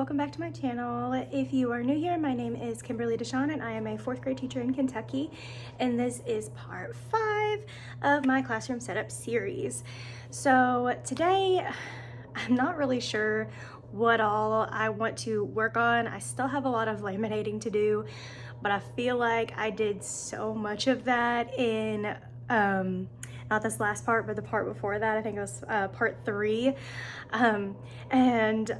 welcome back to my channel. If you are new here, my name is Kimberly DeShon and I am a 4th grade teacher in Kentucky, and this is part 5 of my classroom setup series. So today I'm not really sure what all I want to work on. I still have a lot of laminating to do, but I feel like I did so much of that in not this last part, but the part before that. I think it was part 3. And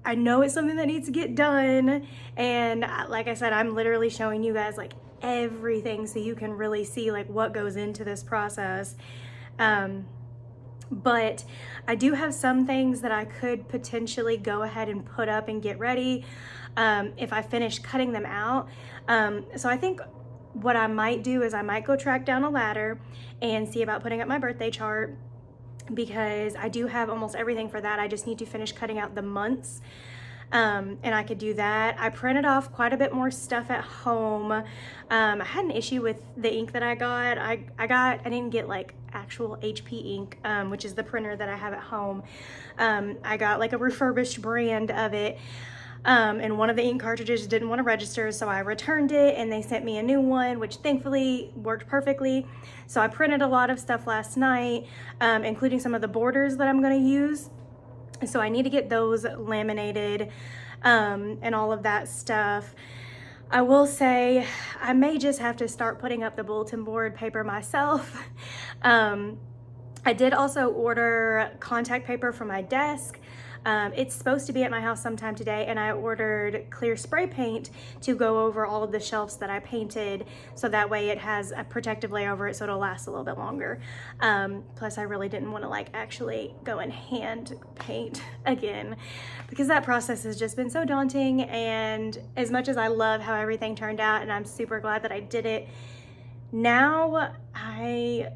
I know it's something that needs to get done. And like I said, I'm literally showing you guys like everything so you can really see like what goes into this process. But I do have some things that I could potentially go ahead and put up and get ready if I finish cutting them out. So I think what I might do is I might go track down a ladder and see about putting up my birthday chart, because I do have almost everything for that. I just need to finish cutting out the months. And I could do that. I printed off quite a bit more stuff at home. I had an issue with the ink that I got. I didn't get like actual HP ink, which is the printer that I have at home. I got like a refurbished brand of it. And one of the ink cartridges didn't want to register, so I returned it and they sent me a new one, which thankfully worked perfectly. So I printed a lot of stuff last night, including some of the borders that I'm going to use. So I need to get those laminated and all of that stuff. I will say I may just have to start putting up the bulletin board paper myself. I did also order contact paper for my desk. It's supposed to be at my house sometime today, and I ordered clear spray paint to go over all of the shelves that I painted, so that way it has a protective layer over it so it'll last a little bit longer. Plus I really didn't want to like actually go and hand paint again, because that process has just been so daunting, and as much as I love how everything turned out and I'm super glad that I did it, now I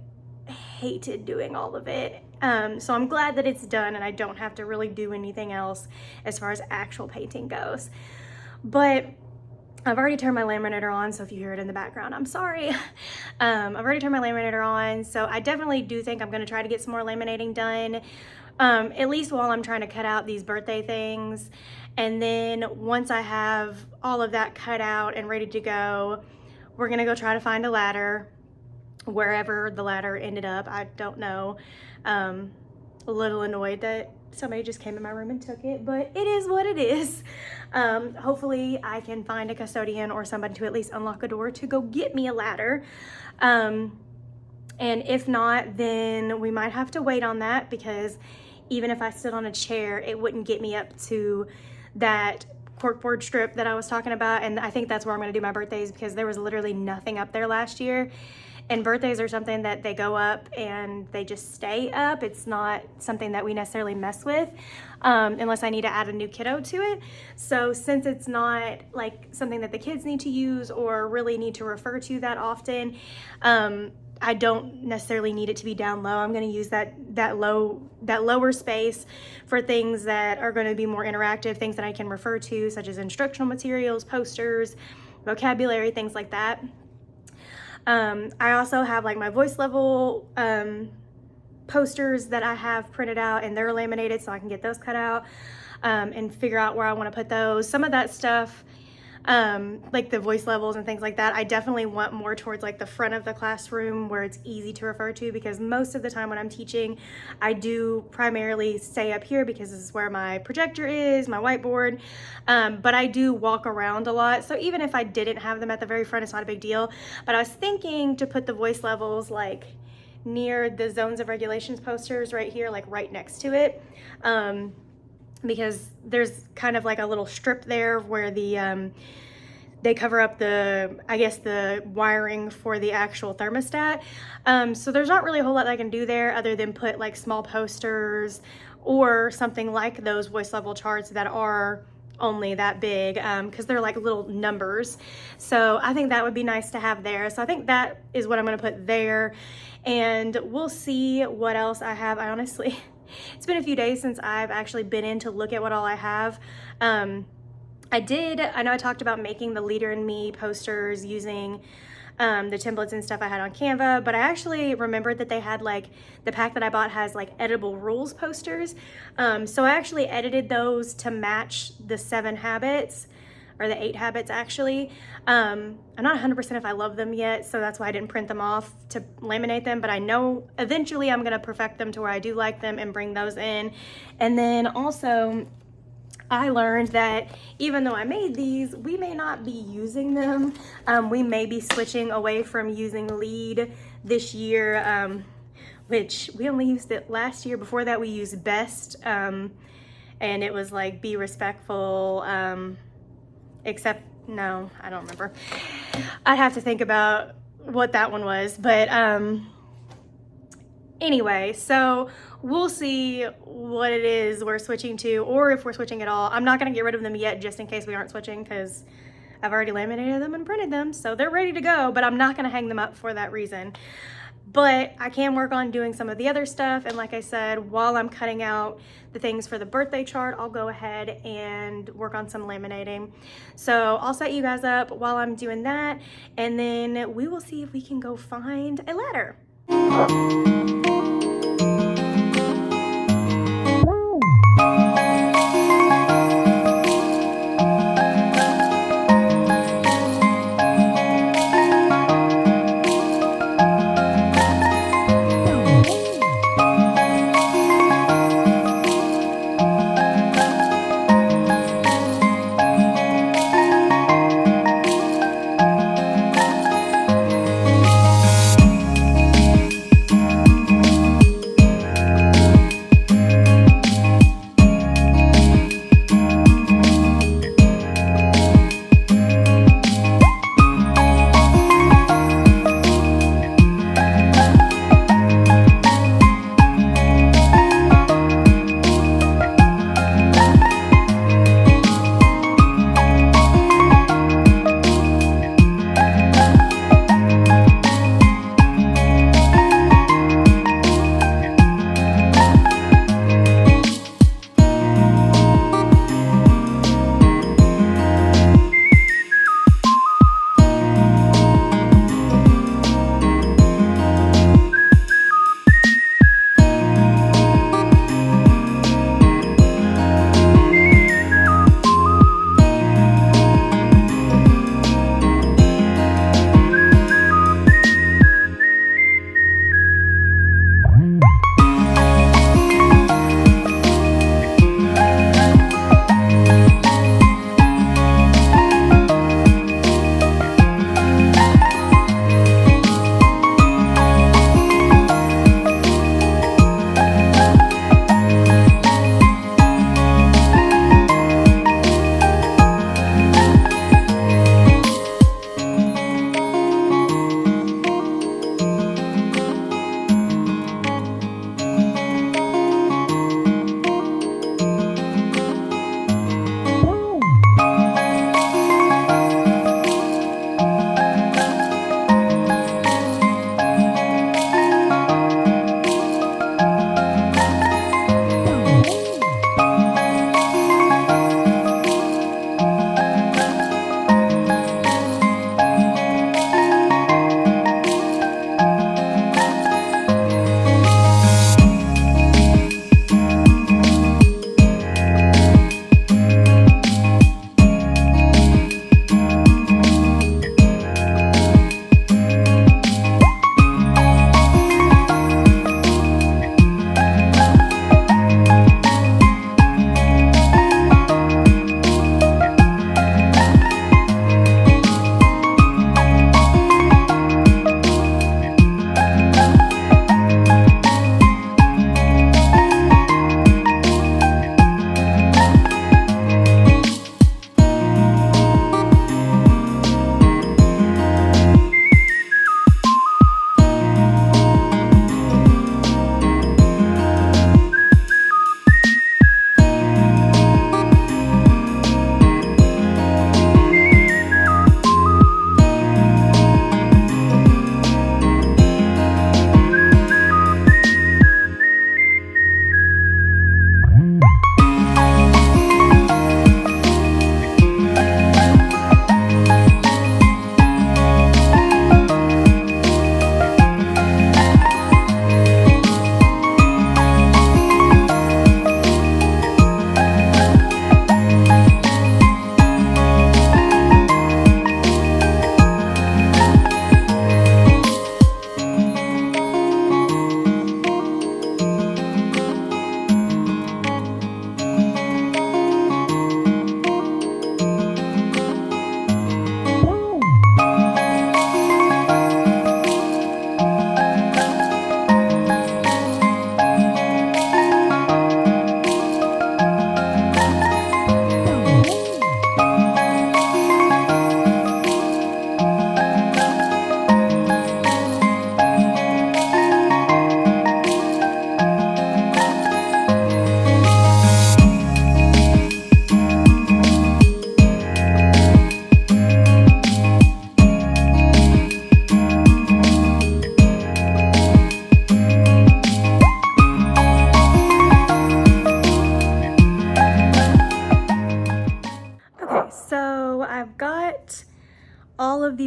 hated doing all of it. So I'm glad that it's done and I don't have to really do anything else as far as actual painting goes. But I've already turned my laminator on, so if you hear it in the background, I'm sorry. I've already turned my laminator on, so I definitely do think I'm going to try to get some more laminating done, at least while I'm trying to cut out these birthday things. And then once I have all of that cut out and ready to go, we're going to go try to find a ladder. Wherever the ladder ended up, I don't know. A little annoyed that somebody just came in my room and took it, but it is what it is. Hopefully I can find a custodian or somebody to at least unlock a door to go get me a ladder. And if not, then we might have to wait on that, because even if I stood on a chair, it wouldn't get me up to that corkboard strip that I was talking about. And I think that's where I'm going to do my birthdays, because there was literally nothing up there last year. And birthdays are something that they go up and they just stay up. It's not something that we necessarily mess with unless I need to add a new kiddo to it. So since it's not like something that the kids need to use or really need to refer to that often, I don't necessarily need it to be down low. I'm going to use that lower space for things that are going to be more interactive, things that I can refer to, such as instructional materials, posters, vocabulary, things like that. I also have like my voice level posters that I have printed out, and they're laminated, so I can get those cut out and figure out where I want to put those. Some of that stuff, like the voice levels and things like that, I definitely want more towards like the front of the classroom where it's easy to refer to, because most of the time when I'm teaching, I do primarily stay up here because this is where my projector is, my whiteboard, but I do walk around a lot. So even if I didn't have them at the very front, it's not a big deal. But I was thinking to put the voice levels like near the zones of regulations posters right here, like right next to it. Because there's kind of like a little strip there where the they cover up the wiring for the actual thermostat. So there's not really a whole lot that I can do there other than put like small posters or something like those voice level charts that are only that big, because they're like little numbers. So I think that would be nice to have there. So I think that is what I'm going to put there, and we'll see what else I have. I honestly, it's been a few days since I've actually been in to look at what all I have. I know I talked about making the Leader in Me posters using the templates and stuff I had on Canva, but I actually remembered that they had like, the pack that I bought has like editable rules posters. So I actually edited those to match the 7 habits, or the 8 habits actually. I'm not 100% if I love them yet, so that's why I didn't print them off to laminate them, but I know eventually I'm gonna perfect them to where I do like them and bring those in. And then also, I learned that even though I made these, we may not be using them. We may be switching away from using lead this year, which we only used it last year. Before that we used best, and it was like be respectful, except, no, I don't remember. I'd have to think about what that one was, but anyway, so we'll see what it is we're switching to, or if we're switching at all. I'm not gonna get rid of them yet just in case we aren't switching, because I've already laminated them and printed them, so they're ready to go, but I'm not gonna hang them up for that reason. But I can work on doing some of the other stuff, and like I said, while I'm cutting out the things for the birthday chart, I'll go ahead and work on some laminating. So I'll set you guys up while I'm doing that, and then we will see if we can go find a ladder.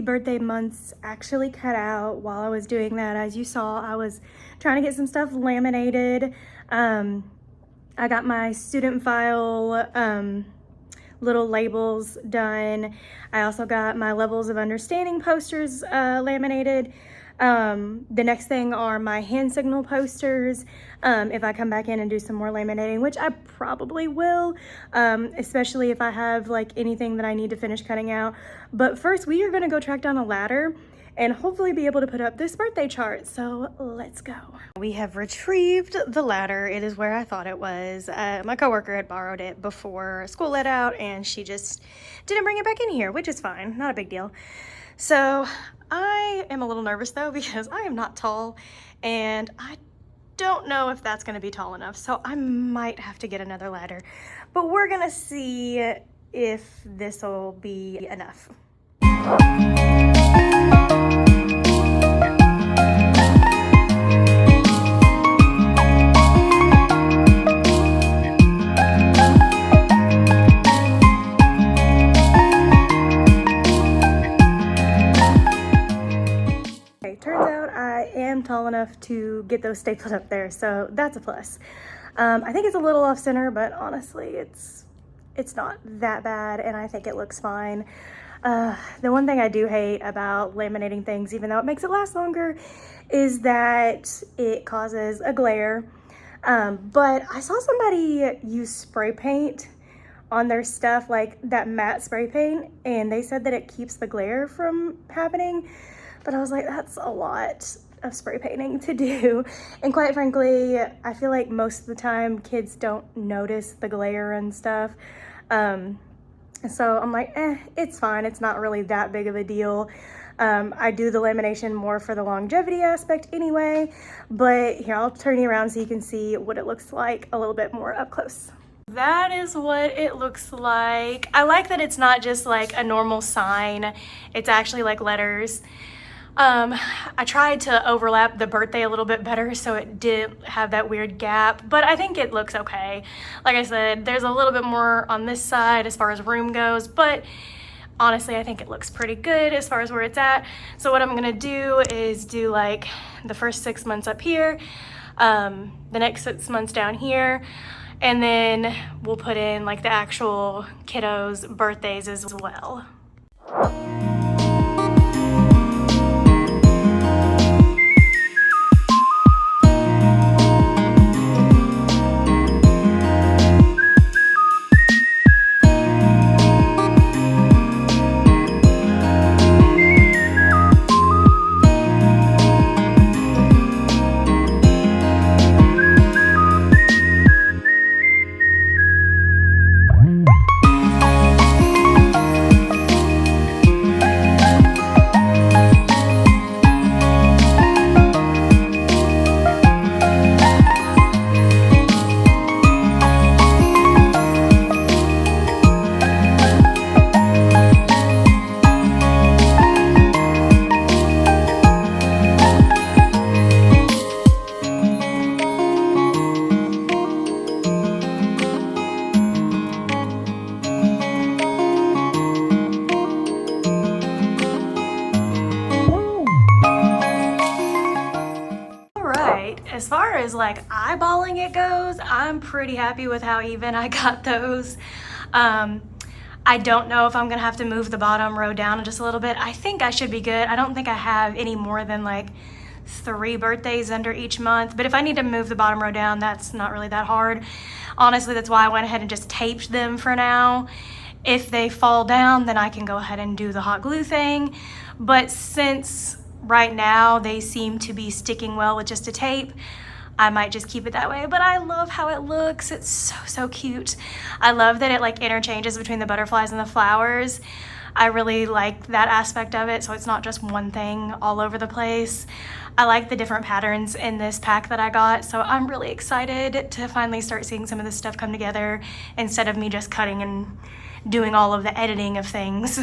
birthday months actually cut out while I was doing that. As you saw, I was trying to get some stuff laminated. I got my student file little labels done. I also got my levels of understanding posters laminated. The next thing are my hand signal posters. If I come back in and do some more laminating, which I probably will, especially if I have like anything that I need to finish cutting out. But first we are gonna go track down a ladder and hopefully be able to put up this birthday chart. So let's go. We have retrieved the ladder. It is where I thought it was. My coworker had borrowed it before school let out and she just didn't bring it back in here, which is fine, not a big deal. So I am a little nervous though because I am not tall and I don't know if that's gonna be tall enough. So I might have to get another ladder, but we're gonna see if this will be enough. Turns out I am tall enough to get those stapled up there, so that's a plus. I think it's a little off center, but honestly, it's not that bad, and I think it looks fine. The one thing I do hate about laminating things, even though it makes it last longer, is that it causes a glare. But I saw somebody use spray paint on their stuff, like that matte spray paint, and they said that it keeps the glare from happening. But I was like, that's a lot of spray painting to do. And quite frankly, I feel like most of the time kids don't notice the glare and stuff. So I'm like, it's fine. It's not really that big of a deal. I do the lamination more for the longevity aspect anyway. But here, I'll turn you around so you can see what it looks like a little bit more up close. That is what it looks like. I like that it's not just like a normal sign. It's actually like letters. I tried to overlap the birthday a little bit better so it didn't have that weird gap, but I think it looks okay. Like I said, there's a little bit more on this side as far as room goes, but honestly, I think it looks pretty good as far as where it's at. So what I'm gonna do is do like the first 6 months up here, the next 6 months down here, and then we'll put in like the actual kiddos' birthdays as well. As far as like eyeballing it goes, I'm pretty happy with how even I got those. I don't know if I'm gonna have to move the bottom row down just a little bit. I think I should be good. I don't think I have any more than like 3 birthdays under each month, but if I need to move the bottom row down, that's not really that hard. Honestly, that's why I went ahead and just taped them for now. If they fall down, then I can go ahead and do the hot glue thing. But since right now they seem to be sticking well with just a tape, I might just keep it that way. But I love how it looks. It's so cute. I love that it like interchanges between the butterflies and the flowers. I really like that aspect of it, so it's not just one thing all over the place. I like the different patterns in this pack that I got, so I'm really excited to finally start seeing some of this stuff come together instead of me just cutting and doing all of the editing of things.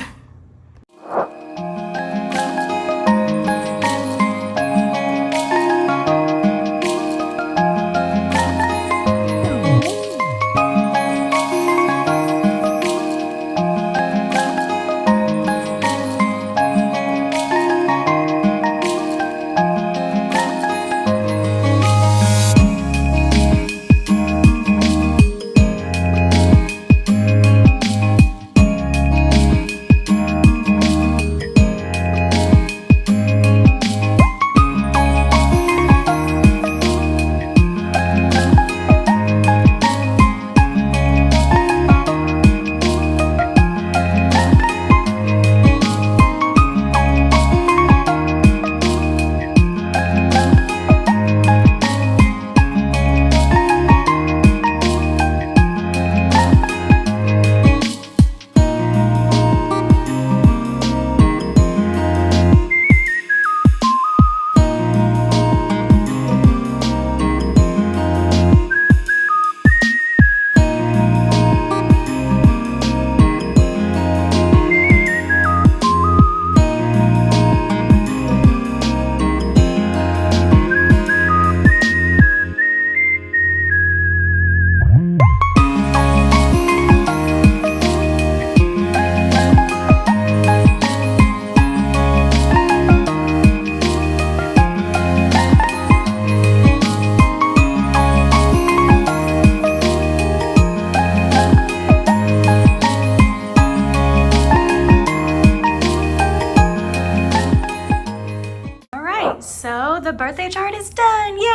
So the birthday chart is done, yay!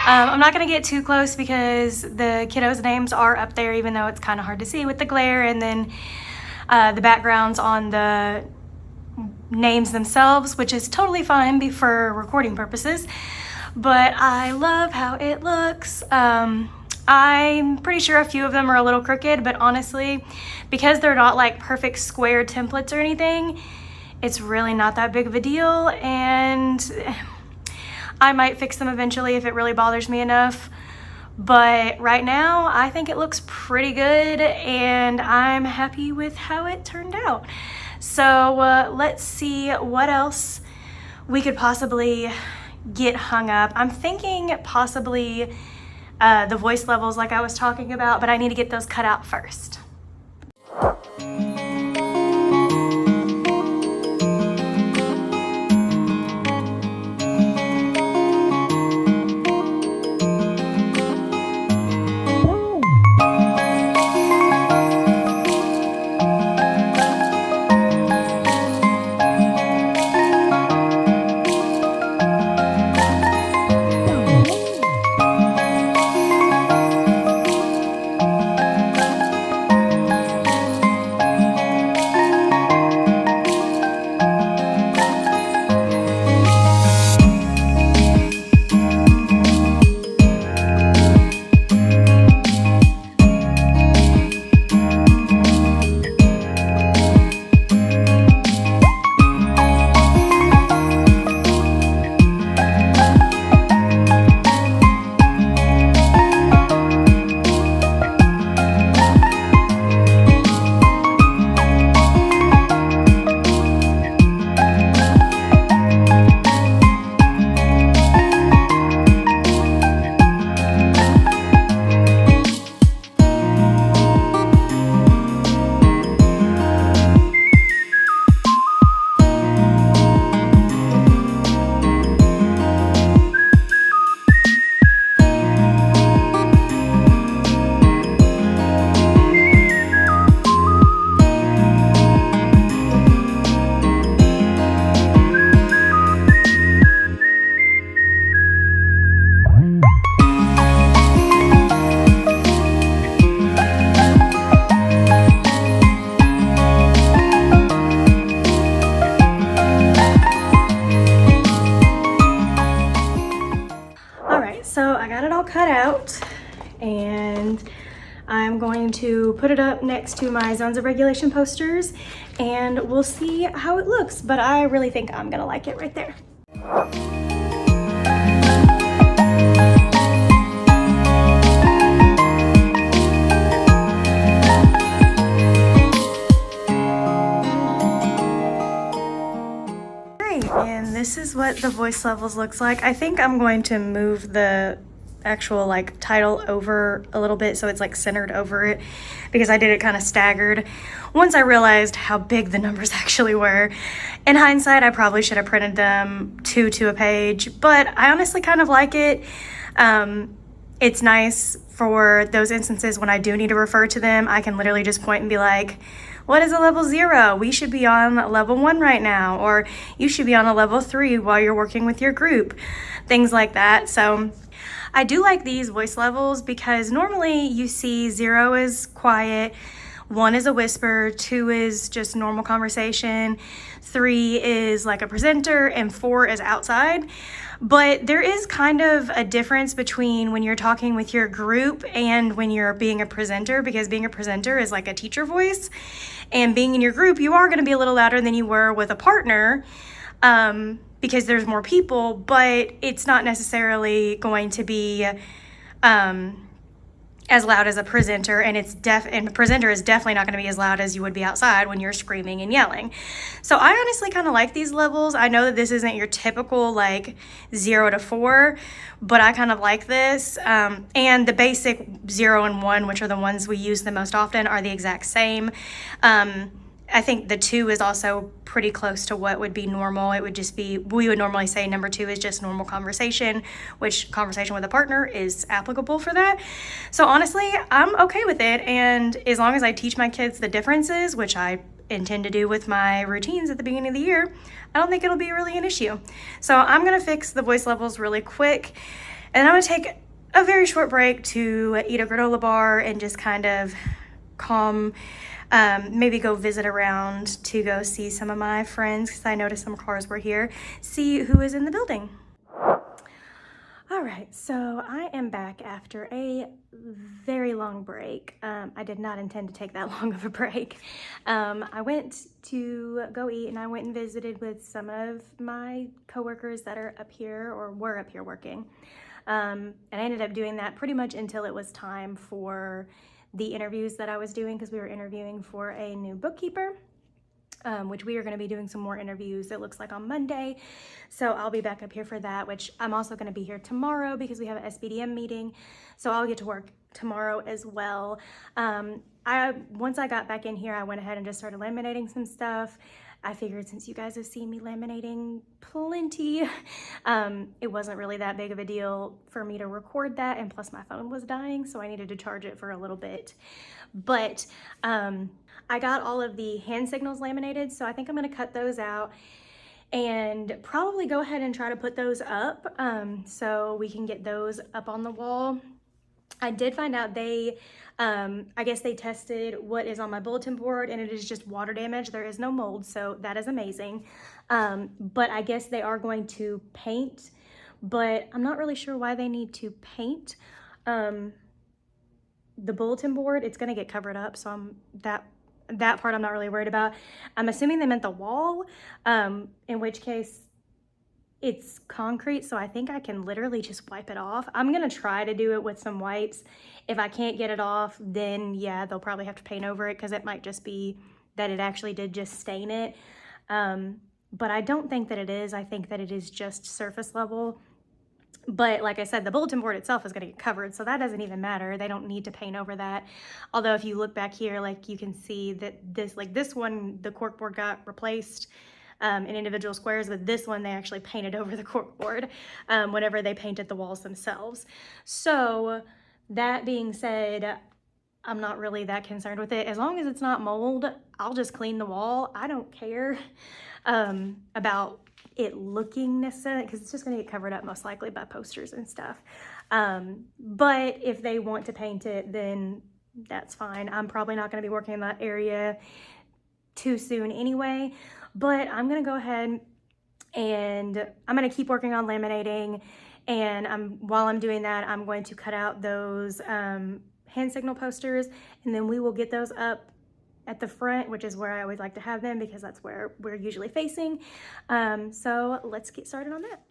I'm not gonna get too close because the kiddos' names are up there, even though it's kind of hard to see with the glare, and then the backgrounds on the names themselves, which is totally fine for recording purposes, but I love how it looks. I'm pretty sure a few of them are a little crooked, but honestly, because they're not like perfect square templates or anything, it's really not that big of a deal, and I might fix them eventually if it really bothers me enough. But right now, I think it looks pretty good, and I'm happy with how it turned out. So let's see what else we could possibly get hung up. I'm thinking possibly the voice levels like I was talking about, but I need to get those cut out first. So I got it all cut out, and I'm going to put it up next to my zones of regulation posters, and we'll see how it looks, but I really think I'm gonna like it right there. And this is what the voice levels looks like. I think I'm going to move the actual like title over a little bit so it's like centered over it, because I did it kind of staggered once I realized how big the numbers actually were. In hindsight, I probably should have printed them two to a page, but I honestly kind of like it. It's nice for those instances when I do need to refer to them. I can literally just point and be like, what is a level 0? We should be on level 1 right now, or you should be on a level 3 while you're working with your group, things like that. So I do like these voice levels because normally you see 0 is quiet, 1 is a whisper, 2 is just normal conversation, 3 is like a presenter, and 4 is outside. But there is kind of a difference between when you're talking with your group and when you're being a presenter, because being a presenter is like a teacher voice, and being in your group, you are going to be a little louder than you were with a partner, because there's more people, but it's not necessarily going to be as loud as a presenter, and a presenter is definitely not going to be as loud as you would be outside when you're screaming and yelling. So I honestly kind of like these levels. I know that this isn't your typical like 0 to 4, but I kind of like this. And the basic 0 and 1, which are the ones we use the most often, are the exact same. I think the 2 is also pretty close to what would be normal. It would just be, we would normally say number 2 is just normal conversation, which conversation with a partner is applicable for that. So honestly, I'm okay with it. And as long as I teach my kids the differences, which I intend to do with my routines at the beginning of the year, I don't think it'll be really an issue. So I'm gonna fix the voice levels really quick, and I'm gonna take a very short break to eat a granola bar and just kind of calm, maybe go visit around to go see some of my friends, because I noticed some cars were here, see who is in the building. All right, so I am back after a very long break. I did not intend to take that long of a break. I went to go eat, and I went and visited with some of my coworkers that are up here or were up here working. And I ended up doing that pretty much until it was time for the interviews that I was doing, because we were interviewing for a new bookkeeper. Which we are going to be doing some more interviews, it looks like, on Monday. So I'll be back up here for that, which I'm also going to be here tomorrow because we have an SBDM meeting. So I'll get to work tomorrow as well. Once I got back in here, I went ahead and just started laminating some stuff. I figured, since you guys have seen me laminating plenty, it wasn't really that big of a deal for me to record that. And plus my phone was dying, so I needed to charge it for a little bit. But I got all of the hand signals laminated, so I think I'm gonna cut those out and probably go ahead and try to put those up, so we can get those up on the wall. I did find out they, I guess they tested what is on my bulletin board, and it is just water damage. There is no mold, so that is amazing. But I guess they are going to paint, but I'm not really sure why they need to paint the bulletin board. It's gonna get covered up, so that part I'm not really worried about. I'm assuming they meant the wall, in which case it's concrete, so I think I can literally just wipe it off. I'm gonna try to do it with some wipes. If I can't get it off, then yeah, they'll probably have to paint over it, because it might just be that it actually did just stain it. But I don't think that it is. I think that it is just surface level. But like I said, the bulletin board itself is going to get covered, so that doesn't even matter. They don't need to paint over that. Although if you look back here, like, you can see that this one, the corkboard got replaced in individual squares, but this one they actually painted over the corkboard whenever they painted the walls themselves. So that being said, I'm not really that concerned with it. As long as it's not mold, I'll just clean the wall. I don't care about it looking necessarily, because it's just going to get covered up most likely by posters and stuff. But if they want to paint it, then that's fine. I'm probably not going to be working in that area too soon anyway, but I'm going to go ahead and I'm going to keep working on laminating. And while I'm doing that, I'm going to cut out those hand signal posters, and then we will get those up at the front, which is where I always like to have them, because that's where we're usually facing. So let's get started on that.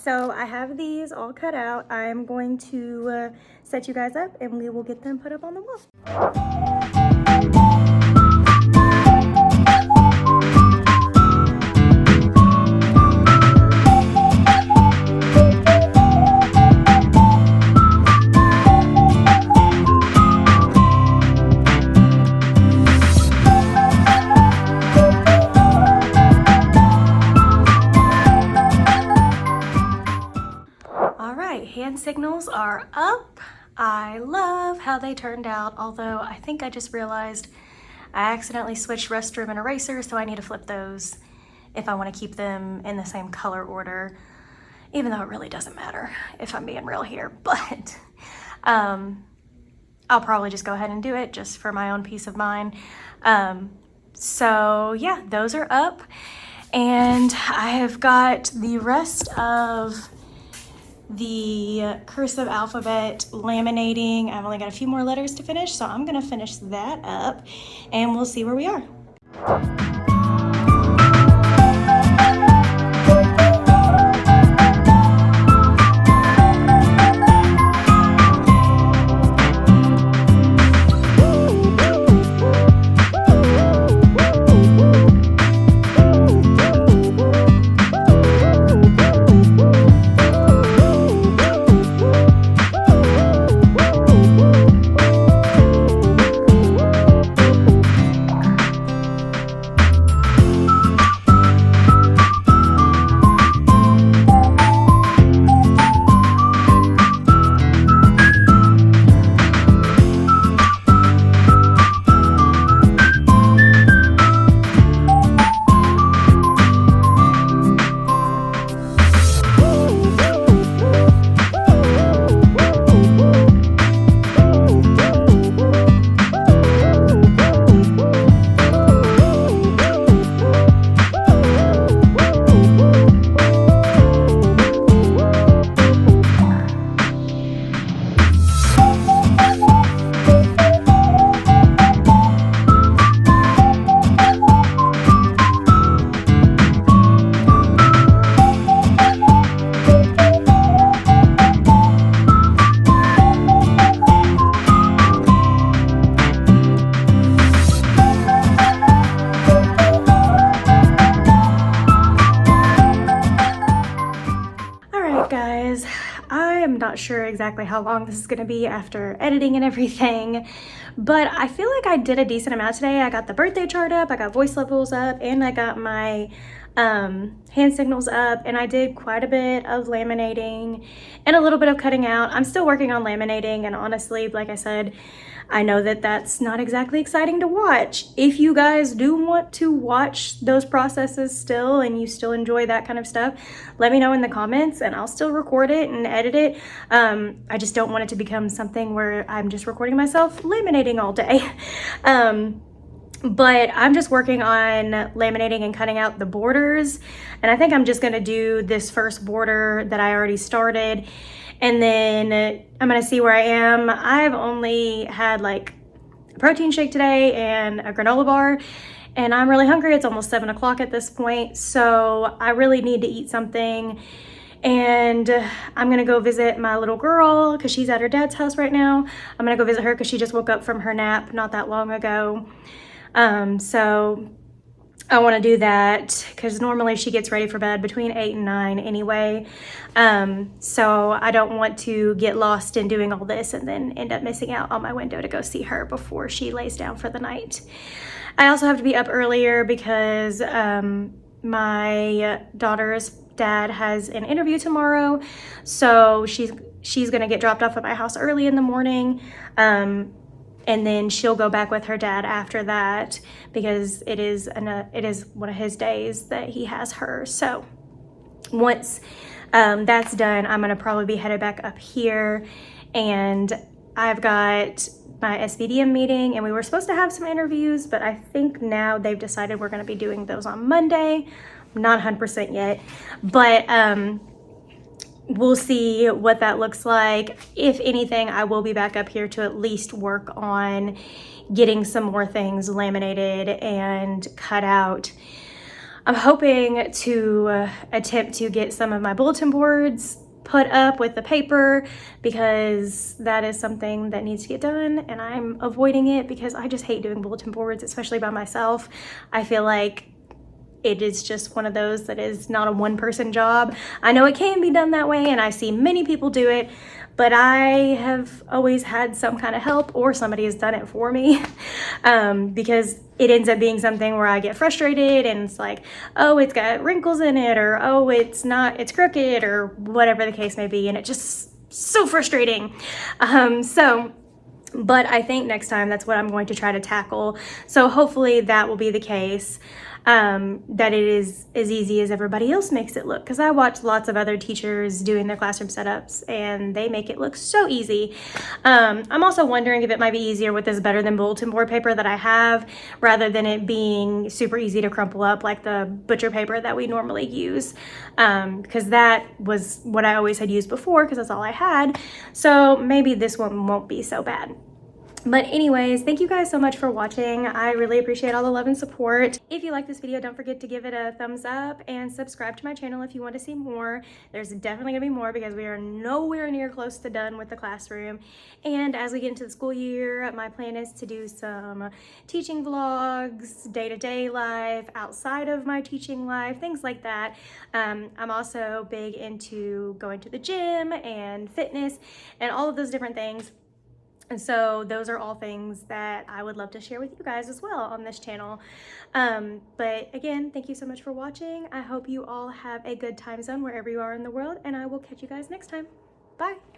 So I have these all cut out. I'm going to set you guys up, and we will get them put up on the wall. Hand signals are up. I love how they turned out, although I think I just realized I accidentally switched restroom and eraser, so I need to flip those if I want to keep them in the same color order, even though it really doesn't matter if I'm being real here, but I'll probably just go ahead and do it just for my own peace of mind. So yeah, those are up, and I have got the rest of the cursive alphabet laminating. I've only got a few more letters to finish, so I'm gonna finish that up and we'll see where we are. Not sure exactly how long this is going to be after editing and everything, but I feel like I did a decent amount today. I got the birthday chart up, I got voice levels up, and I got my hand signals up, and I did quite a bit of laminating and a little bit of cutting out. I'm still working on laminating, and honestly, like I said, I know that that's not exactly exciting to watch. If you guys do want to watch those processes still and you still enjoy that kind of stuff, let me know in the comments and I'll still record it and edit it. I just don't want it to become something where I'm just recording myself laminating all day. But I'm just working on laminating and cutting out the borders. And I think I'm just gonna do this first border that I already started. And then I'm gonna see where I am. I've only had like a protein shake today and a granola bar, and I'm really hungry. It's almost 7 o'clock at this point. So I really need to eat something. And I'm gonna go visit my little girl because she's at her dad's house right now. I'm gonna go visit her because she just woke up from her nap not that long ago. So I want to do that because normally she gets ready for bed between 8 and 9 anyway. So I don't want to get lost in doing all this and then end up missing out on my window to go see her before she lays down for the night. I also have to be up earlier because my daughter's dad has an interview tomorrow. So she's going to get dropped off at my house early in the morning. And then she'll go back with her dad after that because it is one of his days that he has her. So once that's done, I'm gonna probably be headed back up here, and I've got my SVDM meeting, and we were supposed to have some interviews, but I think now they've decided we're gonna be doing those on Monday. I'm not 100% yet, but we'll see what that looks like. If anything, I will be back up here to at least work on getting some more things laminated and cut out. I'm hoping to attempt to get some of my bulletin boards put up with the paper because that is something that needs to get done, and I'm avoiding it because I just hate doing bulletin boards, especially by myself. I feel like it is just one of those that is not a one-person job. I know it can be done that way, and I see many people do it, but I have always had some kind of help or somebody has done it for me because it ends up being something where I get frustrated and it's like, oh, it's got wrinkles in it, or oh, it's crooked, or whatever the case may be, and it's just so frustrating. But I think next time that's what I'm going to try to tackle. So hopefully that will be the case. that it is as easy as everybody else makes it look. Because I watch lots of other teachers doing their classroom setups and they make it look so easy. I'm also wondering if it might be easier with this Better Than bulletin board paper that I have, rather than it being super easy to crumple up like the butcher paper that we normally use, because that was what I always had used before because that's all I had. So maybe this one won't be so bad. But anyways, thank you guys so much for watching. I really appreciate all the love and support. If you like this video, don't forget to give it a thumbs up and subscribe to my channel if you want to see more. There's definitely gonna be more because we are nowhere near close to done with the classroom. And as we get into the school year, my plan is to do some teaching vlogs, day-to-day life, outside of my teaching life, things like that. I'm also big into going to the gym and fitness and all of those different things. And so those are all things that I would love to share with you guys as well on this channel. But again, thank you so much for watching. I hope you all have a good time zone wherever you are in the world, and I will catch you guys next time. Bye.